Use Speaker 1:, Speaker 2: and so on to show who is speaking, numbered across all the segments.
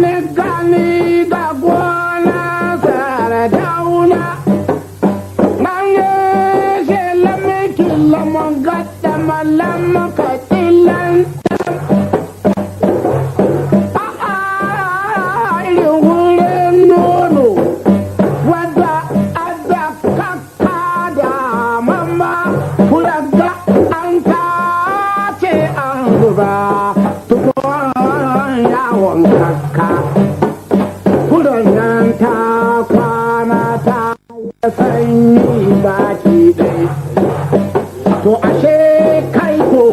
Speaker 1: ni gani da gona Sardauna nan ye shelami kilamon gata malam katilan wurin nono wadda ada kaka da mama kulaga an tace an zuba tukun yawon kaka kudan ta kwana ta sanyi baki ɗai to ashe kai ko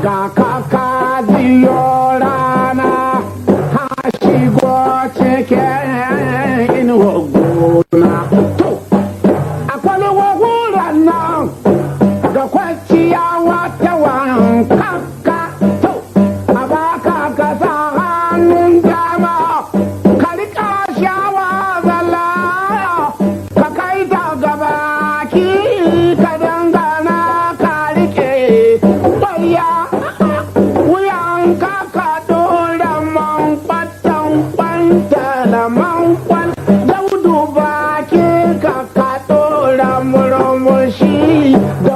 Speaker 1: ga kaka biyo rana ha shigo cikin inuwa gona to akwai wahuran nan ga kwanciya wata wankaka to a baka ka sa hannun dama ka rika shawa zala ka kai ta gaba ki ka dangana ka rike ƙwarya wuyan ka dora man kwatan kwanta da man kwan daudu baki ka dora murmushi da